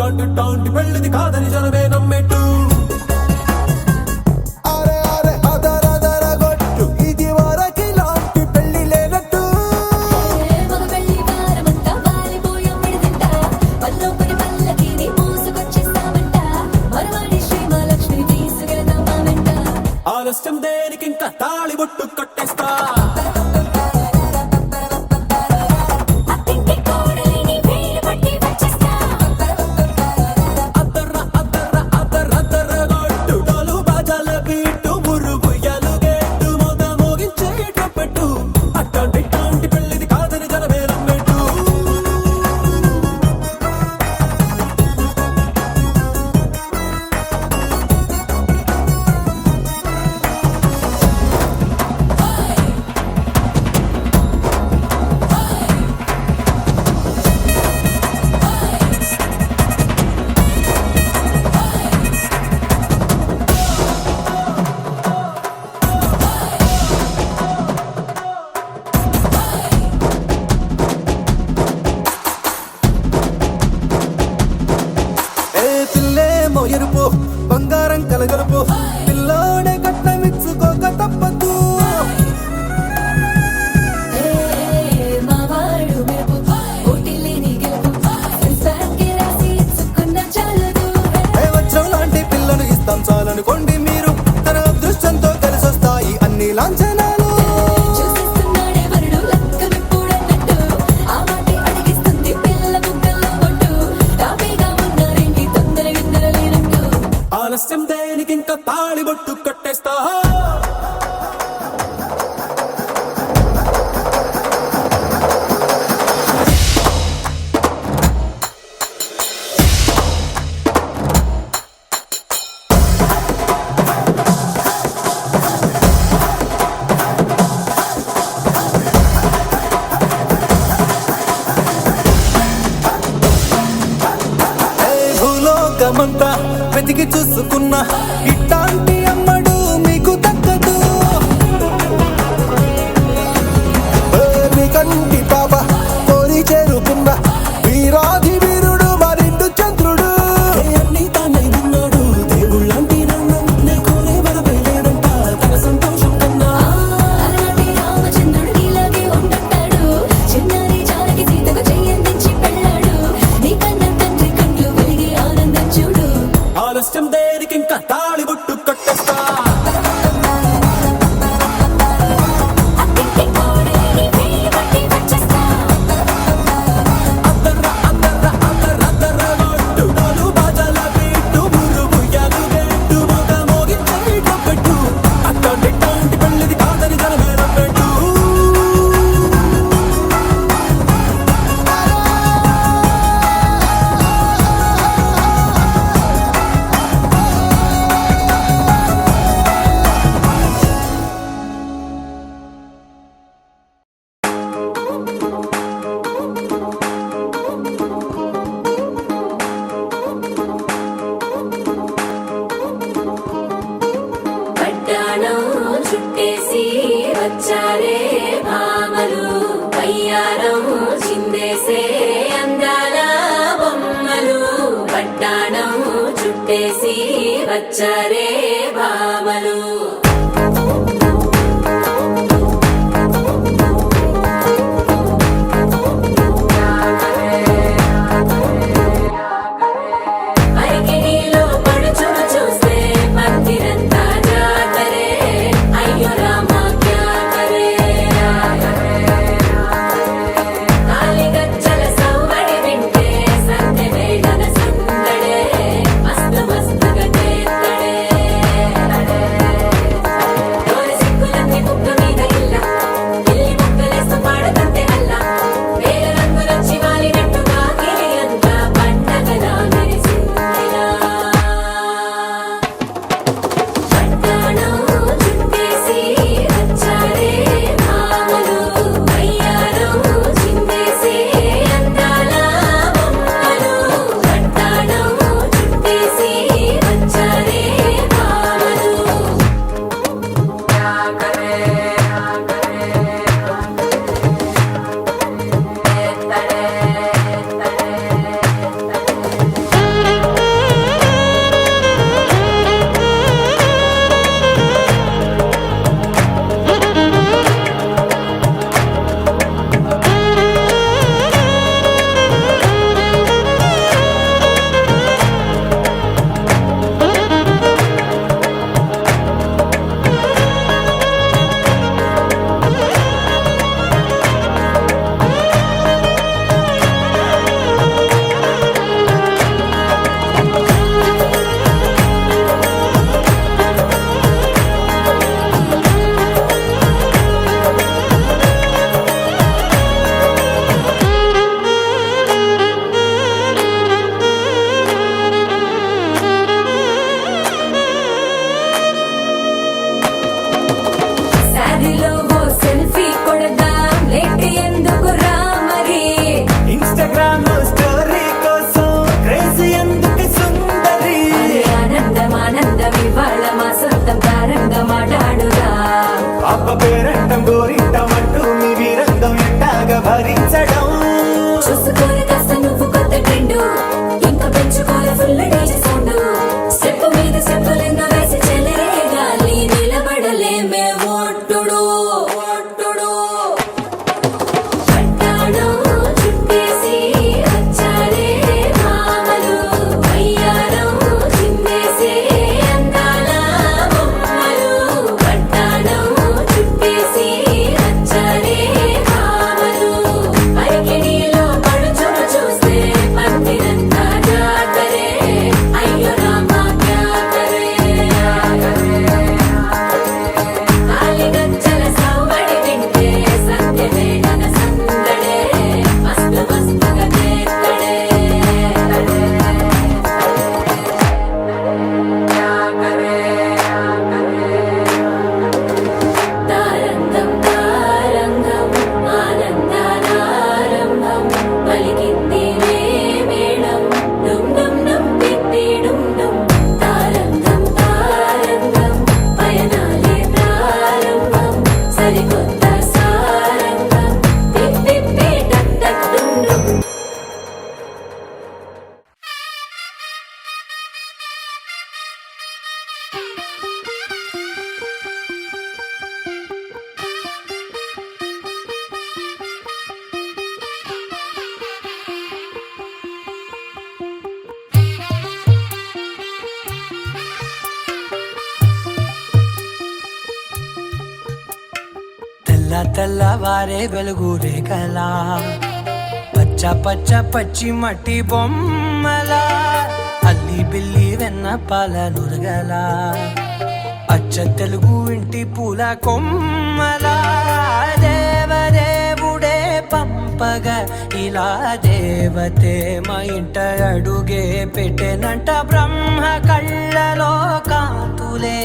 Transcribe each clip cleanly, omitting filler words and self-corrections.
టాంటి పెళ్ళిది కాదని జనమే నమ్మేట్టు ఆలస్యం దేనికి ఇంకా తాళి బొట్టు కట్టేస్తా ఎరుపు బంగారం కలగలుపు పిల్లోడే కట్టమిచ్చుకోక తప్పదు వజ్రం లాంటి పిల్లను ఇస్తాం చాలనుకోండి మీరు తన అదృష్టంతో కలిసొస్తాయి అన్ని లాంఛనాలు ఆలస్యం దేనికి ఇంకా తాళి బొట్టు కట్టేస్తా భూలోకమంతా వెతికి చూసుకున్నా ఇట్లాంటి అమ్మడు మీకు దక్కదు మీ కంటి పాప కోరి చేరుకున్న వీరాధి వీరుడు మరిండు చంద్రుడు అన్ని తానై ఉన్నాడు దేవుళ్ళంటి నన్ను నే కోరే వరవేయడంట తన సంతోషం కన్నా రామచంద్రుడు ఇలాగే ఉంటాడు చిన్నారి జానకి సీతకు చెయ్యందించి పెళ్ళాడు నీ కన్న తండ్రి కండ్లు వెలిగి ఆనందం చూడు ఆలస్యం దేనికి ఇంకా తాళి బొట్టు కట్టేస్తా చుట్టేసి వచ్చారే భామలు పయ్యారం చిందేసే అందాల బొమ్మలు పట్టాణం చుట్టేసి వచ్చారే భామలు డీజే సౌండ్ స్టెప్ మీద స్టెప్పులెన్నో వేసి చెలరే గాలి నిలబడలేమే ఒట్టుడు ఒట్టుడు పట్టాణం చుట్టేసి వచ్చారే మామలు అయ్యారం చిందేసే అందాల బొమ్మలు పట్టాణం చుట్టేసి వచ్చారే మామలు అరికిడిలో పడుచును చూస్తే పందిరంతా జాతరే అయ్యో రామా క్యా కరే కాలిగజ్జల సవ్వడి వింటే సంధ్యవేళన సందడే మస్తు మస్తుగా చేత్తడే తారంగం తారంగం ఆనందానారంభం పలికింది మేళం డుమ్ డుమ్ డుమ్ తిత్తి డుమ్ డుమ్ తారంగం తారంగం పయనాలే ప్రారంభం సరికొత్త సారంగం తిత్తి టక్ టక్ డుమ్ డుమ్ తెల్ల తెల్లవారే వెలుగు రేఖలా పచ్చ పచ్చ పచ్చి మట్టి బొమ్మలా అల్లి బిల్లి వెన్న పాల నురగలా అచ్చ తెలుగు ఇంటి పూల కొమ్మలా దేవదేవుడే పంపగా ఇలా దేవతే మా ఇంట అడుగే పెట్టెనంట బ్రహ్మ కళ్ళలో కాంతులే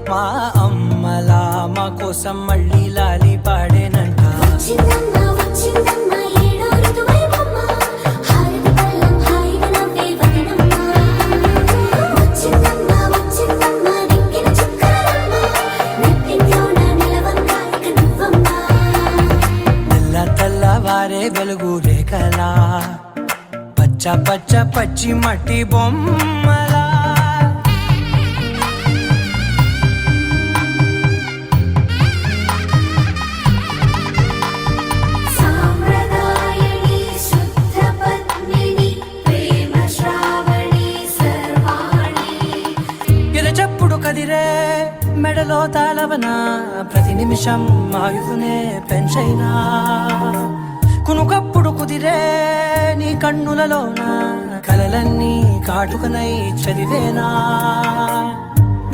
మా అమ్మలా మా కోసం మళ్ళీ లాలి పాడేనంట వచ్చిందమ్మ వచ్చిందమ్మ ఏడో ఋతువైవమ్మ హారతి పళ్ళం హాయిగా నవ్వే వదనమ్మ వచ్చిందమ్మ వచ్చిందమ్మ దిక్కిన చుక్కలమ్మ నెట్టింట్లోన నిలవంగా ఇక నువ్వమ్మ తెల్ల తెల్లవారే వెలుగు రేఖలా పచ్చ పచ్చ పచ్చి మట్టి బొమ్మలా సాంప్రదాయని శుద్ధ పద్మిని ప్రేమ శ్రావణి సర్వాణి ఎరచప్పుడు కదిరే మెడలో తాళవన ప్రతి నిమిషం ఆయుధునే పెంచైనా కునుకప్పుడు కుదిరే నీ కన్నులలోన కలలన్నీ కాటుకనై చదివేనా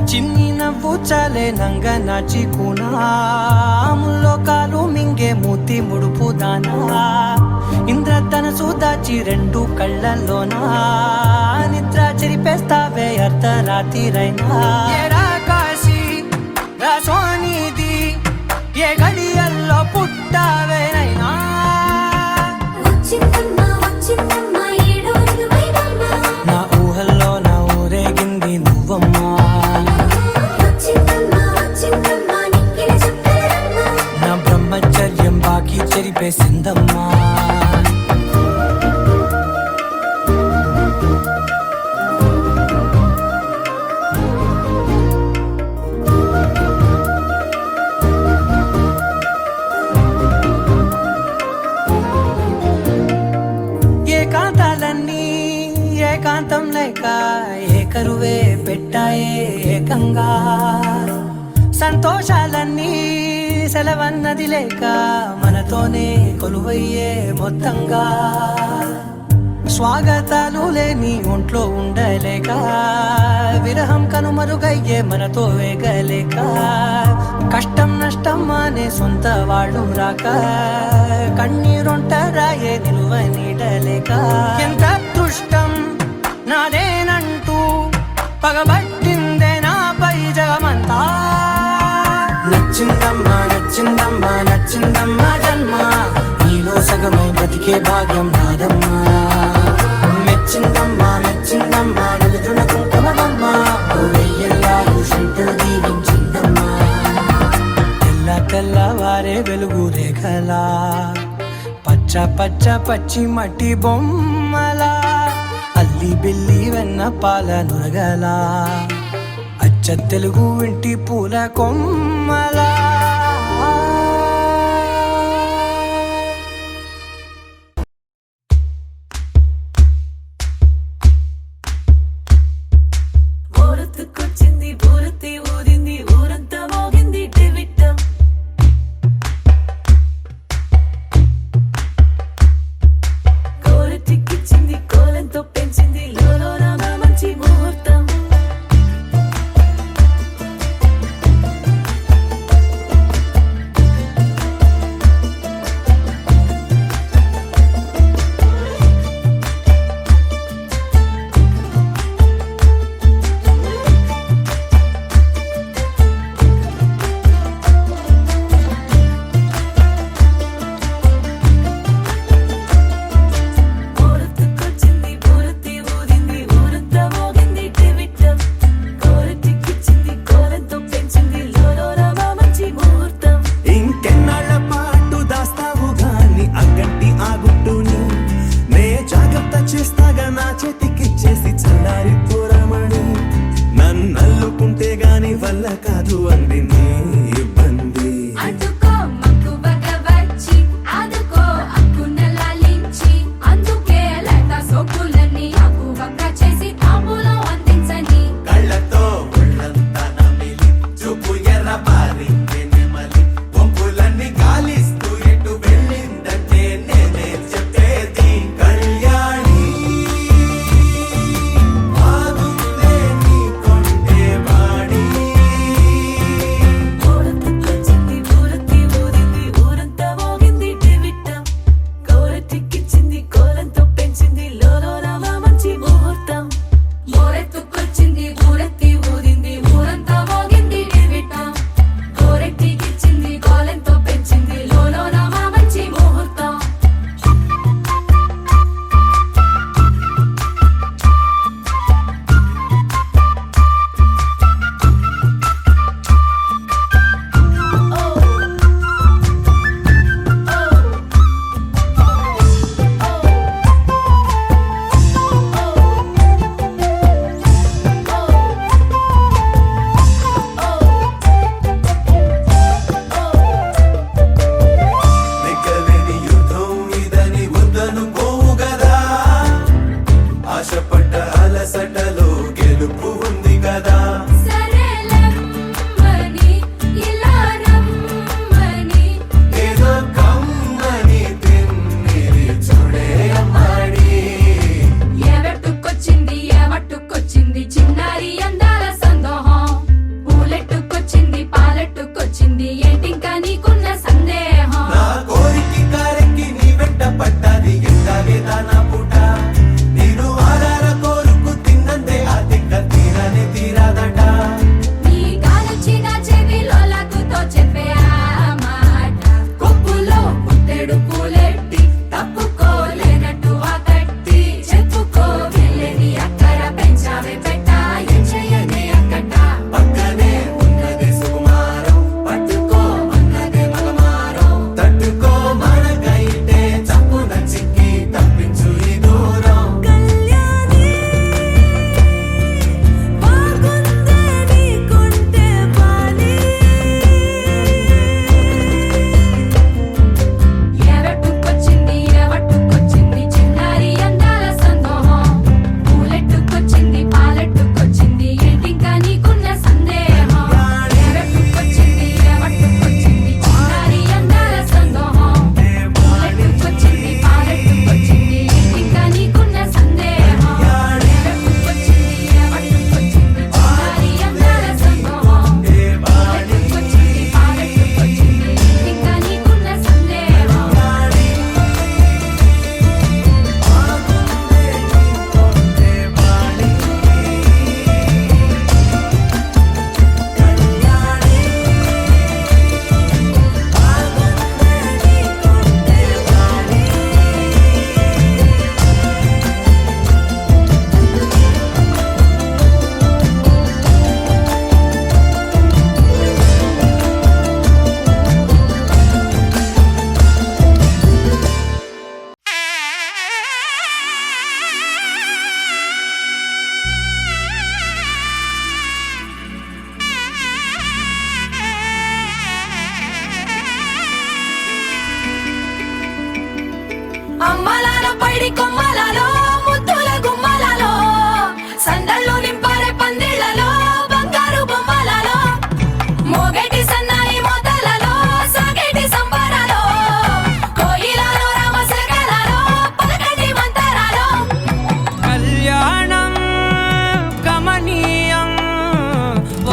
చిన్ని నవ్వు చాలే నంగ నాచి కూనాముల్లో కాలు మింగే మూతి ముడుపు దానా ఇంద్రధనసు దాచి రెండు కళ్ళల్లోనా నిద్ర చెరిపేస్తావే అర్ధరాత్రిరైనా ఏరా కాశీ రా సోనిది ఏ గడియల్లో పుట్టావేనైనా వచ్చిందమ్మ వచ్చిందమ్మ ఏడో ఋతువైవమ్మ నా ఊహల్లో నా ఊరేగింది నువ్వమ్మా వచ్చిందమ్మ వచ్చిందమ్మ నిక్కిన చుక్కలమ్మ నా బ్రహ్మచర్యం బాకీ చెరిపేసిందమ్మా ఏకాంతాలన్నీ ఏకాంతం లేక ఏకరువే పెట్టాయే ఏకంగా సంతోషాలన్నీ సెలవన్నది లేక మనతోనే కొలువయ్యే మొత్తంగా స్వాగతాలు లేని ఒంట్లో ఉండలేక విరహం కనుమరుగయ్యే మనతో వేగలేక కష్టం నష్టం అనే సొంత వాళ్ళు రాక కన్నీరొంటరాయే నిలువ నీడలేక ఎంత అదృష్టం నాదేనంటూ పగబట్టిందే నాపై జగమంతా నచ్చిందమ్మా నచ్చిందమ్మా నచ్చిందమ్మా జన్మ నీలో సగమై బతికే భాగ్యం నాదమ్మా మెచ్చిందమ్మా మెచ్చిందమ్మా నలుదున కుంకుమమ్మా వెయ్యల్లాలు శంకరు దీవించిందమ్మా తెల్ల తెల్లవారే వెలుగు రేఖలా పచ్చ పచ్చ పచ్చి మట్టి బొమ్మలా అల్లి అల్లి బిల్లి వెన్న పాల నురగలా అచ్చ తెలుగు ఇంటి పూల కొమ్మలా ఊరొత్తుకొచ్చింది ఊరొత్తి ఊరింది ఊరంతా మోగింది డెవిట్టం కోరటిక్కిచ్చింది కోలంతో పెంచింది లోలోన మంచి ముహూర్తం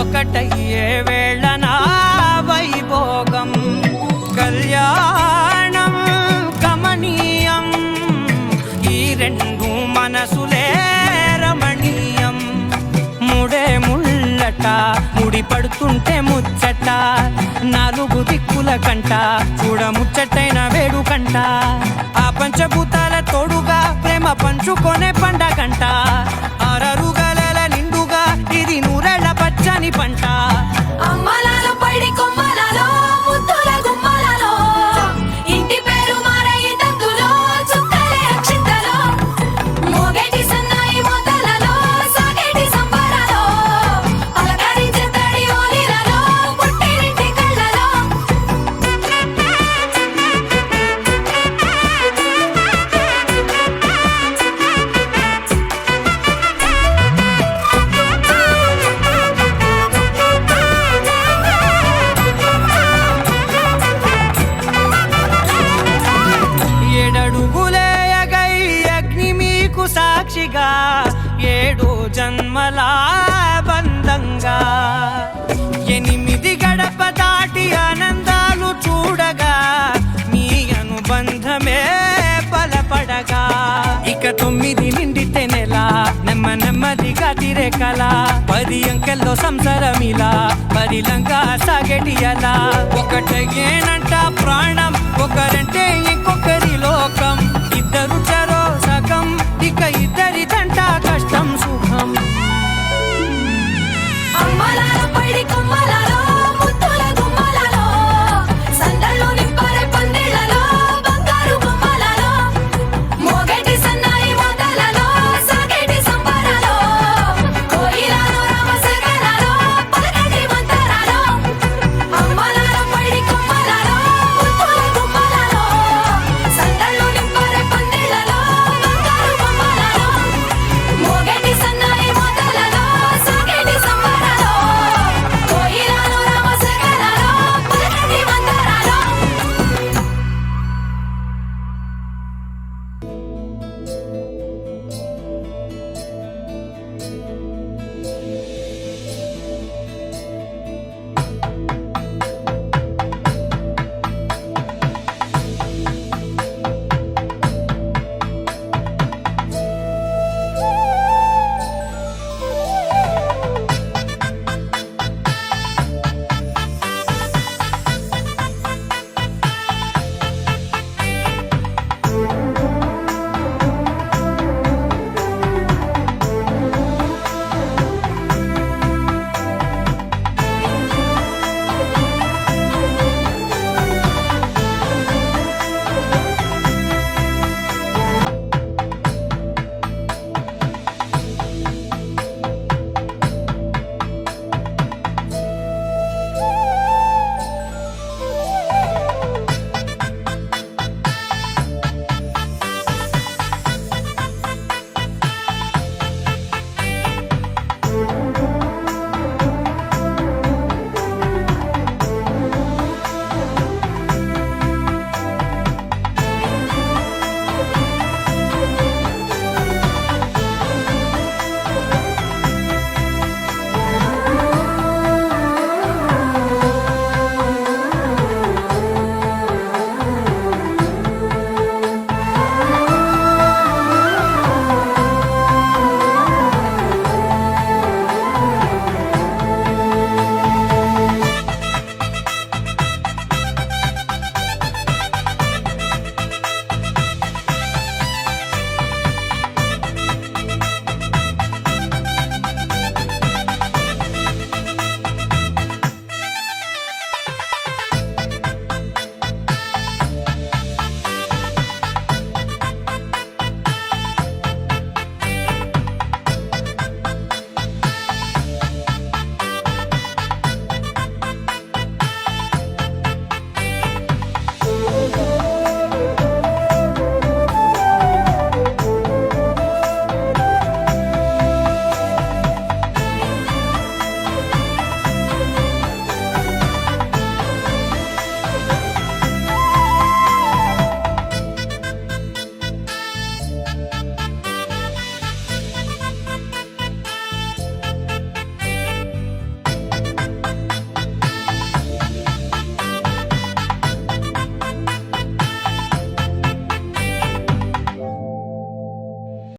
ఒకటయ్యే వేళ నా వైభోగం కళ్యాణం కమనీయం ఈ రెండు మనసులే రమణీయం ముడే ముళ్ళట ముడి పడుతుంటే ముచ్చట నాలుగు దిక్కుల కంట చూడ ముచ్చటైన వేడుకంట ఆ పంచభూతాల తోడుగా ప్రేమ పంచుకొనే పండగంట ఆరరుగల నిండుగా ఇది నూరెళ్ళ పచ్చని పంట అమ్మలాలో పడి కొమ్మలలో ముద్దుల గుమ్మలలో ఇంటి పేరు మారయి తందులో చుక్కలే అక్షింతలో మోగేటి సన్నాయి మోతలలో సాగేటి సంబరాలో అలకరించే తడి ఓలిలలో పుట్టినింటి కళ్ళలో ఏడడుగులేయగై అగ్ని మీకు సాక్షిగా 7 జన్మల బంధంగా 8 గడప దాటి ఆనందాలు చూడగా మీ అనుబంధమే బలపడగా ఇక 9 నిండితే నెల నెమ్మదిగా తిరే కల 10 అంకెల్లో సంసారమిలా పరిలంగా సాగేటి అలా ఒకటేనంట ప్రాణం ఒకరంటే ఇంకొకరి లోకం ఇద్దరు చరో సగం ఇక ఇద్దరి